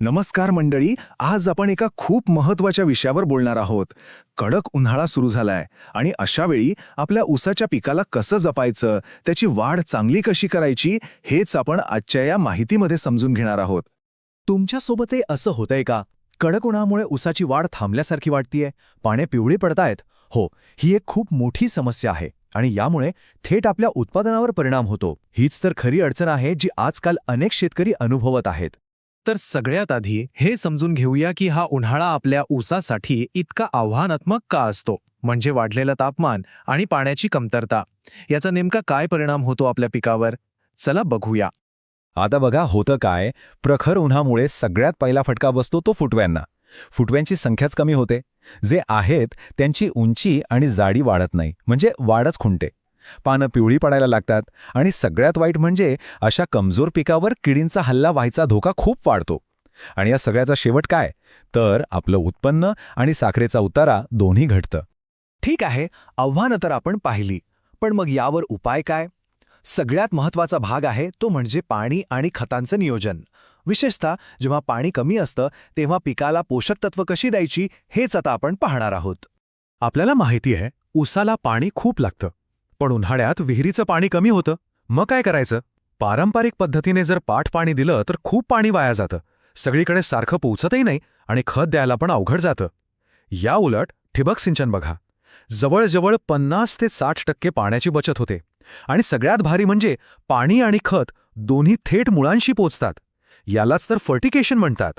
नमस्कार मंडळी. आज आपण एका खूप महत्त्वाच्या विषयावर बोलणार आहोत. कडक उन्हाळा सुरू झालाय आणि अशा वेळी आपल्या ऊसाच्या पिकाला कसं जपायचं, त्याची वाढ चांगली कशी करायची, हेच आपण आजच्या या माहितीमध्ये समजून घेणार आहोत. तुमच्यासोबतही असं होतंय का? कडक उन्हामुळे ऊसाची वाढ थांबल्यासारखी वाटतीये, पाने पिवळी पडतायत. हो, ही एक खूप मोठी समस्या आहे आणि यामुळे थेट आपल्या उत्पादनावर परिणाम होतो. हीच तर खरी अडचण आहे जी आजकाल अनेक शेतकरी अनुभवत आहेत. तर सगळ्यात आधी हे समजून घेऊया की हा उन्हाळा आपल्या ऊसासाठी इतका आव्हानात्मक का असतो. म्हणजे वाढलेलं तापमान आणि पाण्याची कमतरता याचा नेमका काय परिणाम होतो आपल्या पिकावर, चला बघूया. आता बघा होतं काय, प्रखर उन्हामुळे सगळ्यात पहिला फटका बसतो तो फुटव्यांना. फुटव्यांची संख्याच कमी होते. जे आहेत त्यांची उंची आणि जाडी वाढत नाही, म्हणजे वाढच खुंटते. पानं पिवळी पडायला लागतात आणि सगळ्यात वाईट म्हणजे अशा कमजोर पिकावर किडींचा हल्ला व्हायचा धोका खूप वाढतो. आणि या सगळ्याचा शेवट काय, तर आपलं उत्पन्न आणि साखरेचा उतारा दोन्ही घटतं. ठीक आहे, आव्हानं तर आपण पाहिली, पण मग यावर उपाय काय? सगळ्यात महत्त्वाचा भाग आहे तो म्हणजे पाणी आणि खतांचं नियोजन. विशेषतः जेव्हा पाणी कमी असतं तेव्हा पिकाला पोषक तत्व कशी द्यायची हेच आता आपण पाहणार आहोत. आपल्याला माहिती आहे ऊसाला पाणी खूप लागतं, पण उन्हाळ्यात विहिरीचं पाणी कमी होतं. मग काय करायचं? पारंपरिक पद्धतीने जर पाठ पाणी दिलं तर खूप पाणी वाया जातं, सगळीकडे सारखं पोचतही नाही आणि खत द्यायला पण अवघड जातं. या उलट ठिबक सिंचन बघा, जवळजवळ 50 ते 60% पाण्याची बचत होते आणि सगळ्यात भारी म्हणजे पाणी आणि खत दोन्ही थेट मुळांशी पोचतात. यालाच तर फर्टिकेशन म्हणतात.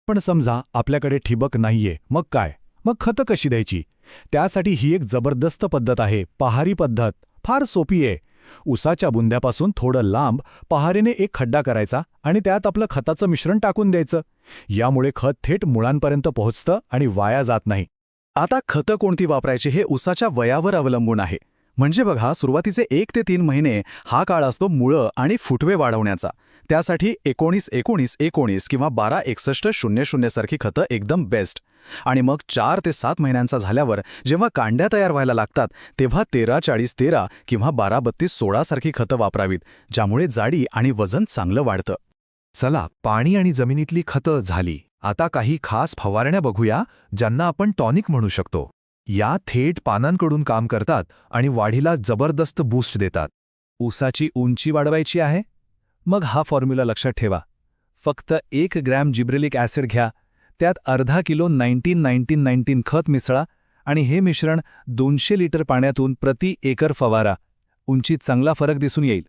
पण समजा आपल्याकडे ठिबक नाहीये, मग काय? मग खतं कशी द्यायची? त्यासाठी ही एक जबरदस्त पद्धत आहे, पहारी पद्धत. फार सोपी आहे. ऊसाच्या बुंद्यापासून थोडं लांब पहारीने एक खड्डा करायचा आणि त्यात आपलं खताचं मिश्रण टाकून द्यायचं. यामुळे खत थेट मुळांपर्यंत पोहोचतं आणि वाया जात नाही. आता खतं कोणती वापरायची हे ऊसाच्या वयावर अवलंबून आहे. म्हणजे बघा, सुरुवातीचे 1 ते 3 महिने हा काळ असतो मुळं आणि फुटवे वाढवण्याचा. त्यासाठी 19-19-19 किंवा 12-61-00 सारखी खतं एकदम बेस्ट. आणि मग 4 ते 7 महिन्यांचा झाल्यावर जेव्हा कांड्या तयार व्हायला लागतात तेव्हा 13-40-13 किंवा 12-32-16 सारखी खतं वापरावीत, ज्यामुळे जाडी आणि वजन चांगलं वाढतं. चला, पाणी आणि जमिनीतली खतं झाली. आता काही खास फवारण्या बघूया ज्यांना आपण टॉनिक म्हणू शकतो. या थेट पानांकडून काम करतात आणि वाढीला जबरदस्त बूस्ट देतात. ऊसाची उंची वाढवायची आहे? मग हा फॉर्म्युला लक्षात ठेवा. फक्त 1 ग्रॅम जिब्रेलिक ॲसिड घ्या, त्यात अर्धा किलो 19-19-19 खत मिसळा आणि हे मिश्रण 200 लिटर पाण्यातून प्रति एकर फवारा. उंचीत चांगला फरक दिसून येईल.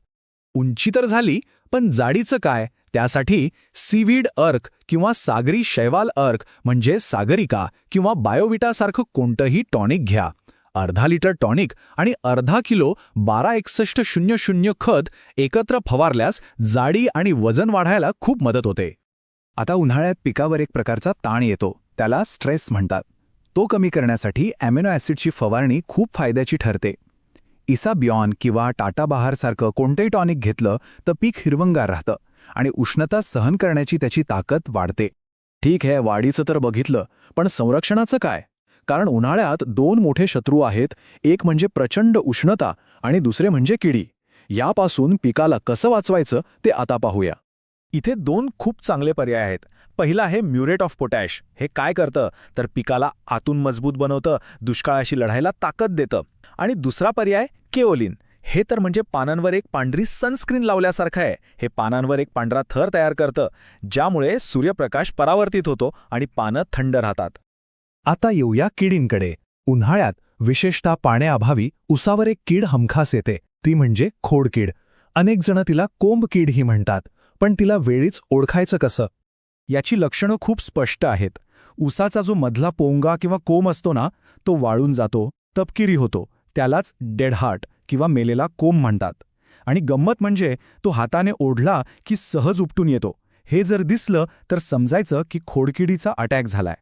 उंची तर झाली, पण जाडीचं काय? त्यासाठी सीवीड अर्क किंवा सागरी शैवाल अर्क म्हणजे सागरिका किंवा बायोविटासारखं कोणतंही टॉनिक घ्या. अर्धा लिटर टॉनिक आणि अर्धा किलो 12-61-00 खत एकत्र फवारल्यास जाडी आणि वजन वाढायला खूप मदत होते. आता उन्हाळ्यात पिकावर एक प्रकारचा ताण येतो, त्याला स्ट्रेस म्हणतात. तो कमी करण्यासाठी ॲमिनो ॲसिडची फवारणी खूप फायद्याची ठरते. इसाबियॉन किंवा टाटा बहारसारखं कोणतेही टॉनिक घेतलं तर पीक हिरवंगार राहतं आणि उष्णता सहन करण्याची त्याची ताकद वाढते. ठीक आहे, वाढीचं तर बघितलं, पण संरक्षणाचं काय? कारण उन्हाळ्यात 2 मोठे शत्रू आहेत. एक म्हणजे प्रचंड उष्णता आणि दुसरे म्हणजे किडी. यापासून पिकाला कसं वाचवायचं ते आता पाहूया. इथे 2 खूप चांगले पर्याय आहेत. पहिला आहे म्युरेट ऑफ पोटॅश. हे काय करतं तर पिकाला आतून मजबूत बनवतं, दुष्काळाशी लढायला ताकद देतं. आणि दुसरा पर्याय केओलिन. हे तर म्हणजे पानांवर एक पांढरी सनस्क्रीन लावल्यासारखं आहे. हे पानांवर एक पांढरा थर तयार करतं, ज्यामुळे सूर्यप्रकाश परावर्तित होतो आणि पानं थंड राहतात. आता येऊया किडींकडे. उन्हाळ्यात विशेषतः पाण्याअभावी ऊसावर एक कीड हमखास येते, ती म्हणजे खोडकीड. अनेक जण तिला कोंब कीडही म्हणतात, पण तिला वेळीच ओळखायचं कसं? याची लक्षणं खूप स्पष्ट आहेत. ऊसाचा जो मधला पोंगा किंवा कोंब असतो ना, तो वाळून जातो, तपकिरी होतो. त्यालाच डेड हार्ट किंवा मेलेला कोंब म्हणतात. आणि गंमत म्हणजे तो हाताने ओढला की सहज उपटून येतो. हे जर दिसलं तर समजायचं की खोडकिडीचा अटॅक झालाय.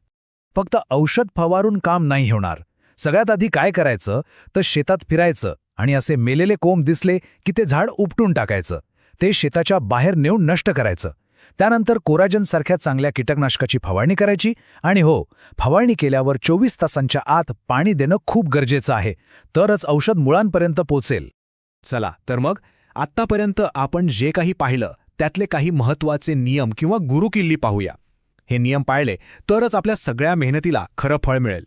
फक्त औषध फवारून काम नाही होणार. सगळ्यात आधी काय करायचं तर शेतात फिरायचं आणि असे मेलेले कोंब दिसले की ते झाड उपटून टाकायचं. ते शेताच्या बाहेर नेऊन नष्ट करायचं. त्यानंतर कोराजनसारख्या चांगल्या कीटकनाशकाची फवारणी करायची. आणि हो, फवारणी केल्यावर 24 तासांच्या आत पाणी देणं खूप गरजेचं आहे, तरच औषध मुळांपर्यंत पोचेल. चला तर मग आत्तापर्यंत आपण जे काही पाहिलं त्यातले काही महत्त्वाचे नियम किंवा गुरुकिल्ली पाहूया. हे नियम पाळले तरच आपल्या सगळ्या मेहनतीला खरं फळ मिळेल.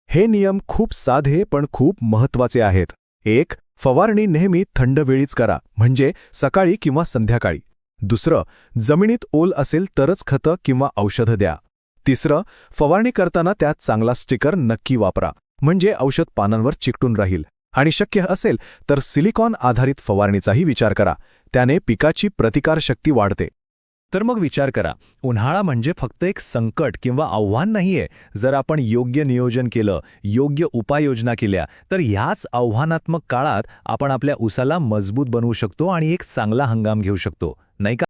हे नियम खूप साधे पण खूप महत्वाचे आहेत. 1. फवारणी नेहमी थंड वेळीच करा, म्हणजे सकाळी किंवा संध्याकाळी. 2. जमिनीत ओल असेल तरच खतं किंवा औषधं द्या. 3. फवारणी करताना त्यात चांगला स्टिकर नक्की वापरा, म्हणजे औषध पानांवर चिकटून राहील. आणि शक्य असेल तर सिलिकॉन आधारित फवारणीचाही विचार करा, त्याने पिकाची प्रतिकारशक्ती वाढते. तर मग विचार करा, उन्हाळा म्हणजे फक्त एक संकट किंवा आव्हान नाहीये. जर आपण योग्य नियोजन केलं, योग्य उपाययोजना केल्या, तर ह्याच आव्हानात्मक काळात आपण आपल्या ऊसाला मजबूत बनवू शकतो आणि एक चांगला हंगाम घेऊ शकतो, नाही का?